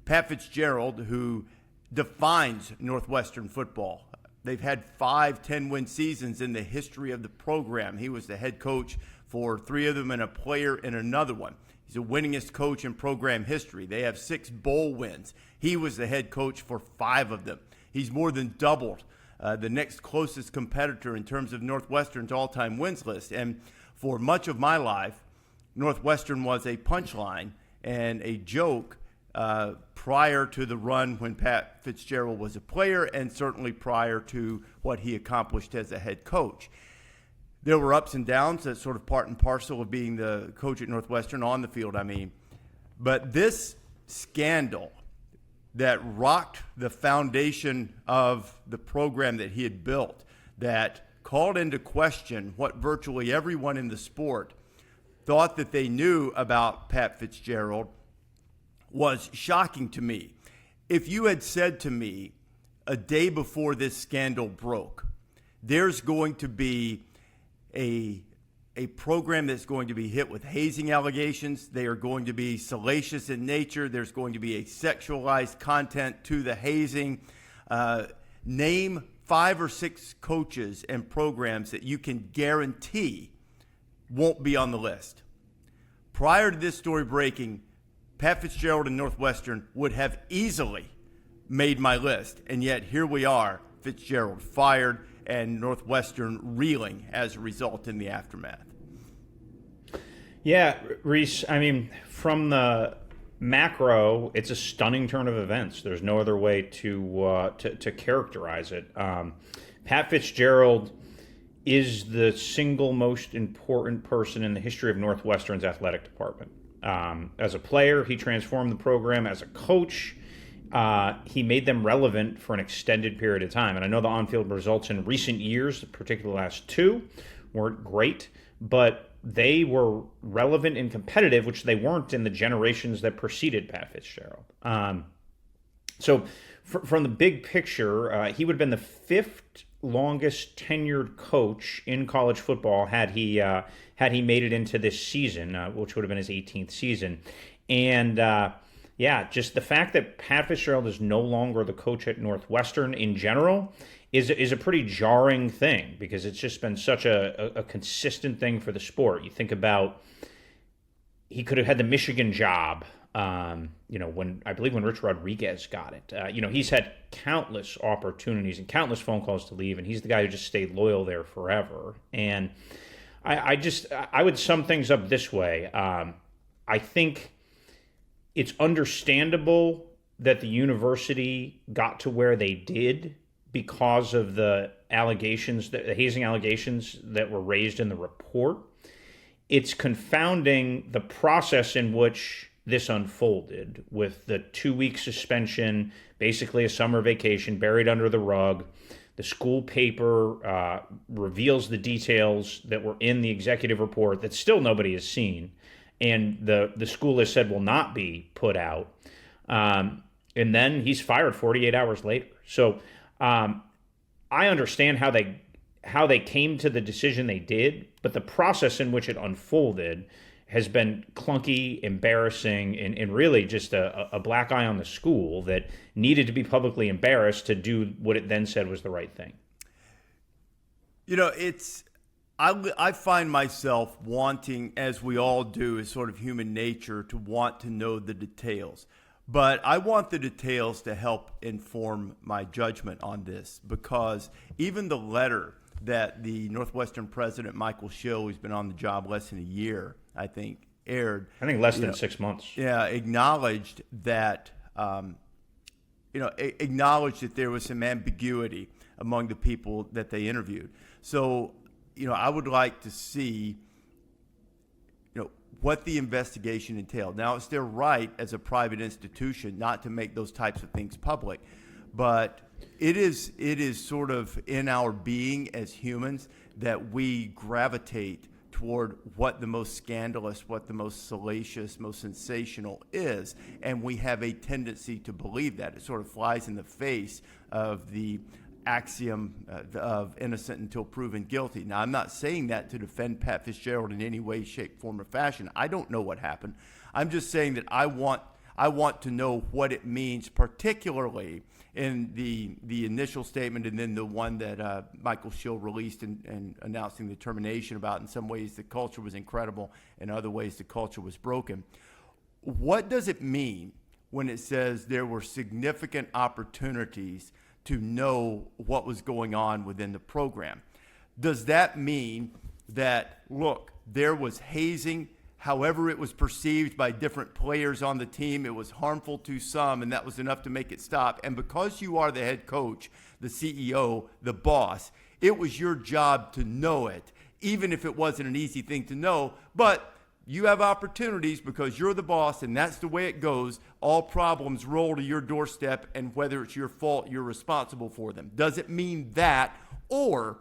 Pat Fitzgerald, who defines Northwestern football. They've had 5 10-win seasons in the history of the program. He was the head coach for 3 of them and a player in another one. He's the winningest coach in program history. They have 6 bowl wins. He was the head coach for 5 of them. He's more than doubled the next closest competitor in terms of Northwestern's all-time wins list. And for much of my life, Northwestern was a punchline and a joke prior to the run when Pat Fitzgerald was a player, and certainly prior to what he accomplished as a head coach. There were ups and downs. That's sort of part and parcel of being the coach at Northwestern, on the field, I mean. But this scandal that rocked the foundation of the program that he had built, that called into question what virtually everyone in the sport thought that they knew about Pat Fitzgerald, was shocking to me. If you had said to me a day before this scandal broke, there's going to be a program that's going to be hit with hazing allegations, they are going to be salacious in nature, there's going to be a sexualized content to the hazing, name 5 or 6 coaches and programs that you can guarantee won't be on the list. Prior to this story breaking, Pat Fitzgerald and Northwestern would have easily made my list, and yet here we are, Fitzgerald fired and Northwestern reeling as a result in the aftermath. Yeah, Rece, I mean, from the macro, it's a stunning turn of events. There's no other way to characterize it. Pat Fitzgerald is the single most important person in the history of Northwestern's athletic department. As a player, he transformed the program. As a coach, he made them relevant for an extended period of time. And I know the on-field results in recent years, particularly the last 2, weren't great, but they were relevant and competitive, which they weren't in the generations that preceded Pat Fitzgerald. So from the big picture, he would have been the 5th longest tenured coach in college football had he made it into this season, which would have been his 18th season. And just the fact that Pat Fitzgerald is no longer the coach at Northwestern in general is a pretty jarring thing, because it's just been such a consistent thing for the sport. You think about, he could have had the Michigan job, when Rich Rodriguez got it. He's had countless opportunities and countless phone calls to leave, and he's the guy who just stayed loyal there forever. And I would sum things up this way. I think it's understandable that the university got to where they did because of the hazing allegations that were raised in the report. It's confounding the process in which this unfolded, with the 2-week suspension, basically a summer vacation buried under the rug. The school paper reveals the details that were in the executive report that still nobody has seen, and the school has said will not be put out. And then he's fired 48 hours later. So I understand how they came to the decision they did, but the process in which it unfolded has been clunky, embarrassing, and really just a black eye on the school that needed to be publicly embarrassed to do what it then said was the right thing. I find myself wanting, as we all do, as sort of human nature, to want to know the details. But I want the details to help inform my judgment on this, because even the letter that the Northwestern president, Michael Schill, who's been on the job less than a year, I think, aired. I think less than 6 months. Yeah, acknowledged that, acknowledged that there was some ambiguity among the people that they interviewed. So, I would like to see, what the investigation entailed. Now, it's their right as a private institution not to make those types of things public, but it is sort of in our being as humans that we gravitate toward what the most scandalous, what the most salacious, most sensational is, and we have a tendency to believe that. It sort of flies in the face of the axiom of innocent until proven guilty. Now, I'm not saying that to defend Pat Fitzgerald in any way, shape, form, or fashion. I don't know what happened. I'm just saying that I want I want to know what it means, particularly in the initial statement and then the one that Michael Schill released and announcing the termination about. In some ways, the culture was incredible. In other ways, the culture was broken. What does it mean when it says there were significant opportunities to know what was going on within the program? Does that mean that, look, there was hazing, however it was perceived by different players on the team, it was harmful to some, and that was enough to make it stop. And because you are the head coach, the CEO, the boss, it was your job to know it, even if it wasn't an easy thing to know. But you have opportunities because you're the boss, and that's the way it goes. All problems roll to your doorstep, and whether it's your fault, you're responsible for them. Does it mean that, or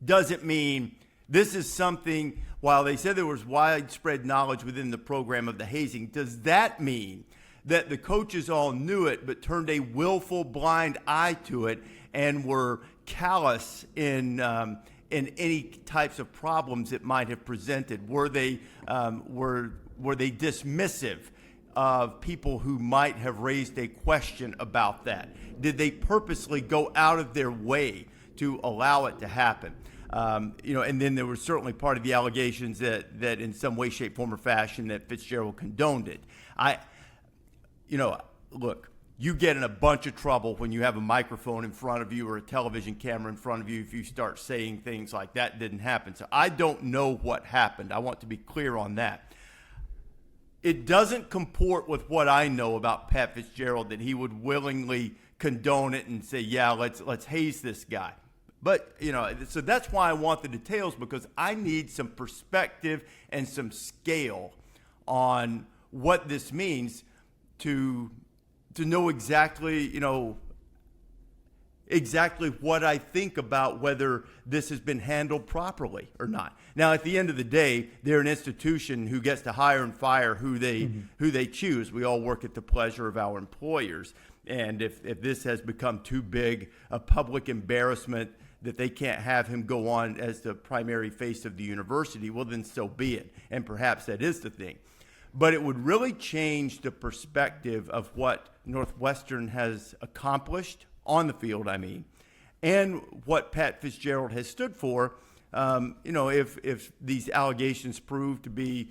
does it mean this is something, while they said there was widespread knowledge within the program of the hazing, does that mean that the coaches all knew it but turned a willful blind eye to it and were callous in any types of problems it might have presented? Were they dismissive of people who might have raised a question about that? Did they purposely go out of their way to allow it to happen? And then there was certainly part of the allegations that in some way, shape, form, or fashion that Fitzgerald condoned it. Look, you get in a bunch of trouble when you have a microphone in front of you or a television camera in front of you if you start saying things like that didn't happen. So I don't know what happened. I want to be clear on that. It doesn't comport with what I know about Pat Fitzgerald that he would willingly condone it and say, yeah, let's haze this guy. But, so that's why I want the details, because I need some perspective and some scale on what this means to know exactly, exactly what I think about whether this has been handled properly or not. Now, at the end of the day, they're an institution who gets to hire and fire who they choose. We all work at the pleasure of our employers. And if this has become too big a public embarrassment that they can't have him go on as the primary face of the university, well, then so be it. And perhaps that is the thing. But it would really change the perspective of what Northwestern has accomplished on the field, and what Pat Fitzgerald has stood for. If these allegations prove to be,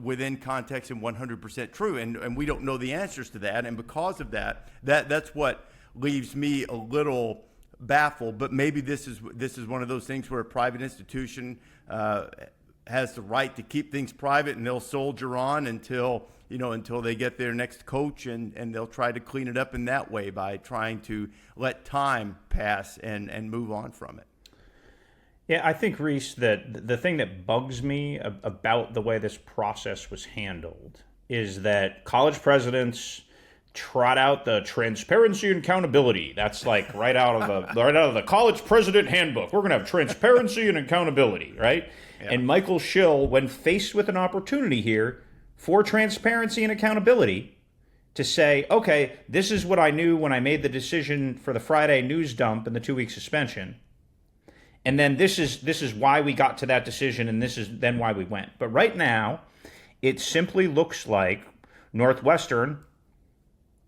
within context and 100% true, and we don't know the answers to that, and because of that's what leaves me a little baffled. But maybe this is one of those things where a private institution has the right to keep things private, and they'll soldier on until they get their next coach, and they'll try to clean it up in that way by trying to let time pass and move on from it. Yeah, I think, Rece, that the thing that bugs me about the way this process was handled is that college presidents trot out the transparency and accountability. That's like right out of the college president handbook. We're going to have transparency and accountability, right? Yeah. And Michael Schill, when faced with an opportunity here for transparency and accountability, to say, okay, this is what I knew when I made the decision for the Friday news dump and the 2-week suspension, and then this is why we got to that decision, and this is then why we went. But right now, it simply looks like Northwestern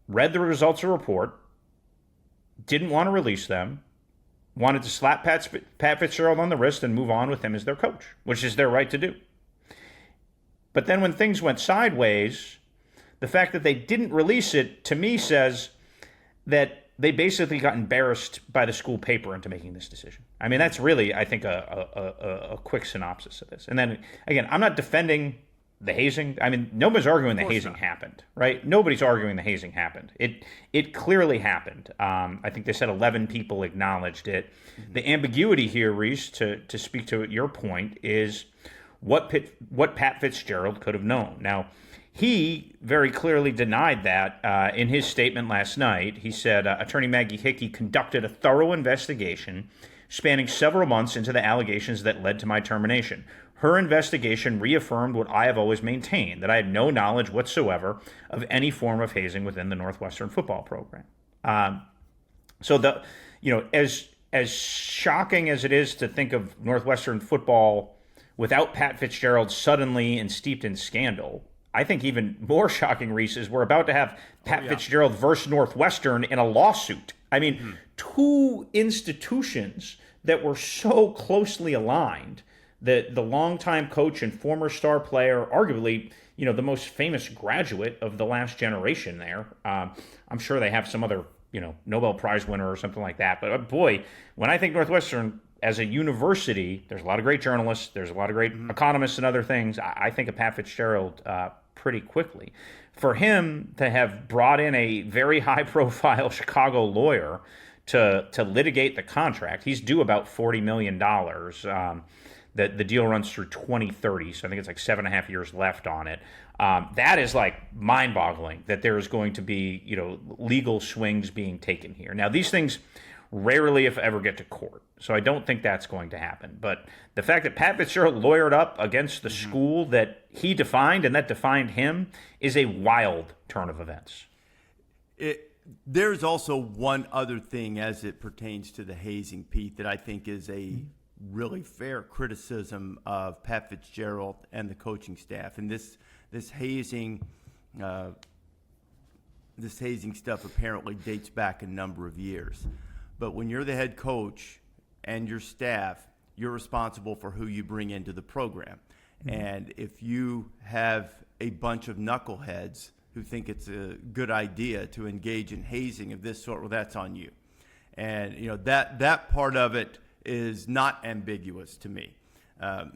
read the results of the report, didn't want to release them, wanted to slap Pat Fitzgerald on the wrist and move on with him as their coach, which is their right to do. But then when things went sideways, the fact that they didn't release it, to me, says that they basically got embarrassed by the school paper into making this decision. I mean, that's really, I think, a quick synopsis of this. And then, again, I'm not defending the hazing. I mean, nobody's arguing the hazing happened, right? Nobody's arguing the hazing happened. It clearly happened. I think they said 11 people acknowledged it. Mm-hmm. The ambiguity here, Rece, to speak to your point, is what Pat Fitzgerald could have known. Now, he very clearly denied that in his statement last night. He said, Attorney Maggie Hickey conducted a thorough investigation spanning several months into the allegations that led to my termination. Her investigation reaffirmed what I have always maintained, that I had no knowledge whatsoever of any form of hazing within the Northwestern football program. As shocking as it is to think of Northwestern football without Pat Fitzgerald suddenly and steeped in scandal, I think even more shocking, Rece, is we're about to have Pat Fitzgerald versus Northwestern in a lawsuit. I mean, two institutions that were so closely aligned that the longtime coach and former star player, arguably, the most famous graduate of the last generation there. I'm sure they have some other, Nobel Prize winner or something like that. But boy, when I think Northwestern as a university, there's a lot of great journalists, there's a lot of great economists and other things. I think of Pat Fitzgerald pretty quickly. For him to have brought in a very high-profile Chicago lawyer to litigate the contract, he's due about $40 million. The deal runs through 2030, so I think it's like 7.5 years left on it. That is like mind-boggling that there is going to be, legal swings being taken here. Now, these things rarely, if ever, get to court, so I don't think that's going to happen. But the fact that Pat Fitzgerald lawyered up against the school that he defined and that defined him is a wild turn of events. There's also one other thing as it pertains to the hazing, Pete, that I think is a really fair criticism of Pat Fitzgerald and the coaching staff. And this hazing stuff apparently dates back a number of years. But when you're the head coach and your staff, you're responsible for who you bring into the program. And if you have a bunch of knuckleheads who think it's a good idea to engage in hazing of this sort, well, that's on you. And that part of it is not ambiguous to me. That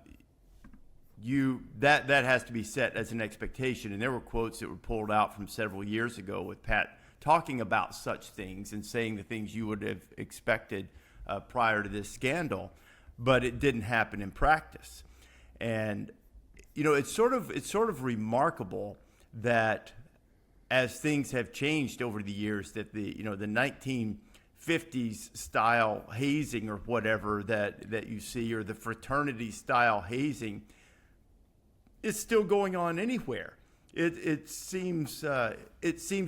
has to be set as an expectation. And there were quotes that were pulled out from several years ago with Pat talking about such things and saying the things you would have expected prior to this scandal, but it didn't happen in practice. And it's sort of remarkable that as things have changed over the years, that the 1950s style hazing or whatever that you see, or the fraternity style hazing, is still going on anywhere. It seems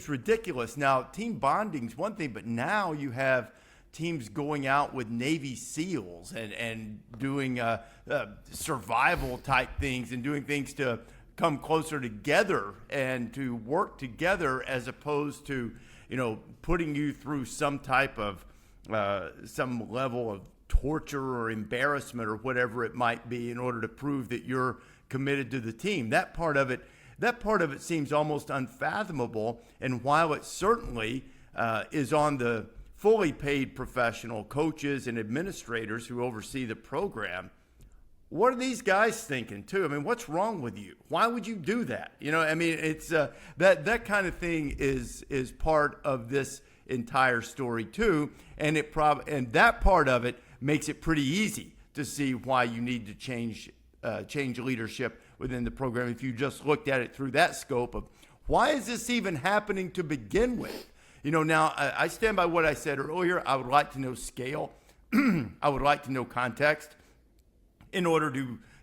ridiculous. Now, team bonding's one thing, but now you have teams going out with Navy SEALs and doing survival type things and doing things to come closer together and to work together, as opposed to putting you through some type of some level of torture or embarrassment or whatever it might be in order to prove that you're committed to the team. That part of it seems almost unfathomable. And while it certainly is on the fully paid professional coaches and administrators who oversee the program, what are these guys thinking too? I mean, what's wrong with you? Why would you do that? It's that kind of thing is part of this entire story too, and that part of it makes it pretty easy to see why you need to change leadership within the program if you just looked at it through that scope of why is this even happening to begin with? Now I stand by what I said earlier. I would like to know scale. I would like to know context in order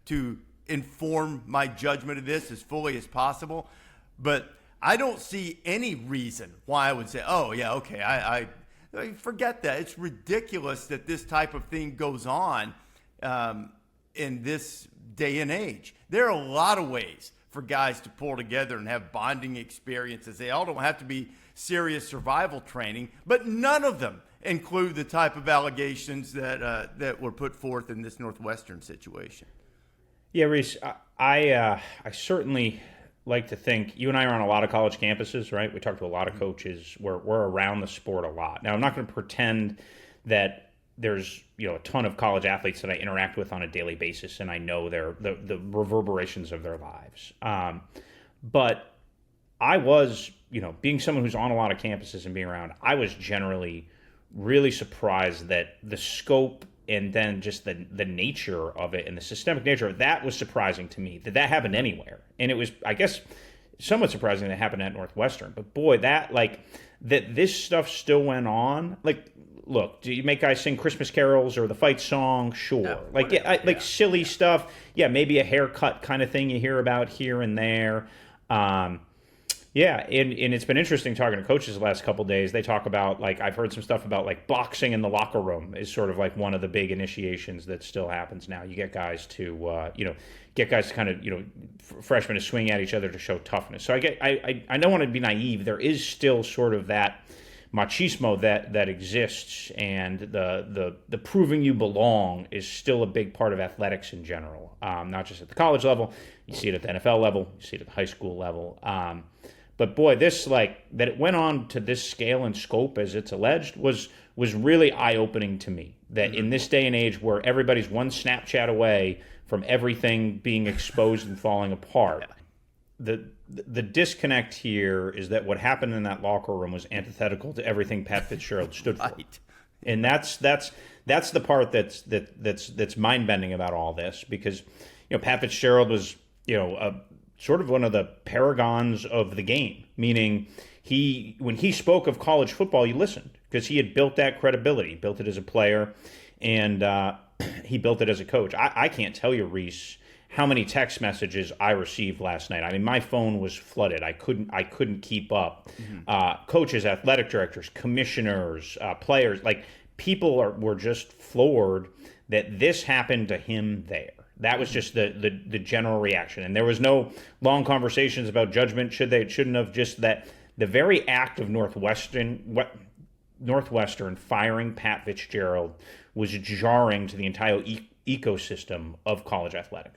to inform my judgment of this as fully as possible. But I don't see any reason why I would say, oh, yeah, okay, I forget that. It's ridiculous that this type of thing goes on in this day and age. There are a lot of ways for guys to pull together and have bonding experiences. They all don't have to be serious survival training, but none of them include the type of allegations that were put forth in this Northwestern situation. Yeah, Rece, I certainly like to think, you and I are on a lot of college campuses, right? We talk to a lot of coaches. We're around the sport a lot. Now, I'm not going to pretend that there's a ton of college athletes that I interact with on a daily basis, and I know the reverberations of their lives. But I was, being someone who's on a lot of campuses and being around, I was generally really surprised that the scope and then just the nature of it and the systemic nature of that was surprising to me, that happened anywhere. And it was, I guess, somewhat surprising that it happened at Northwestern. But boy, that this stuff still went on. Like, look, do you make guys sing Christmas carols or the fight song? Sure. No, silly stuff. Yeah, maybe a haircut kind of thing you hear about here and there. Yeah, and it's been interesting talking to coaches the last couple of days. They talk about, like, I've heard some stuff about, like, boxing in the locker room is sort of like one of the big initiations that still happens now. You get guys to kind of, freshmen to swing at each other to show toughness. So I don't want to be naive. There is still sort of that machismo that exists, and the proving you belong is still a big part of athletics in general, not just at the college level. You see it at the NFL level, you see it at the high school level. But boy, this, like, that it went on to this scale and scope as it's alleged was really eye-opening to me. That in this day and age where everybody's one Snapchat away from everything being exposed and falling apart, the disconnect here is that what happened in that locker room was antithetical to everything Pat Fitzgerald stood for. Right. And that's the part that's mind-bending about all this, because Pat Fitzgerald was sort of one of the paragons of the game, meaning when he spoke of college football, you listened, because he had built that credibility, built it as a player, and he built it as a coach. I can't tell you, Rece, how many text messages I received last night. I mean, my phone was flooded. I couldn't keep up. Coaches, athletic directors, commissioners, players, like, people were just floored that this happened to him there. That was just the general reaction. And there was no long conversations about judgment, shouldn't have, just that the very act of Northwestern firing Pat Fitzgerald was jarring to the entire ecosystem of college athletics.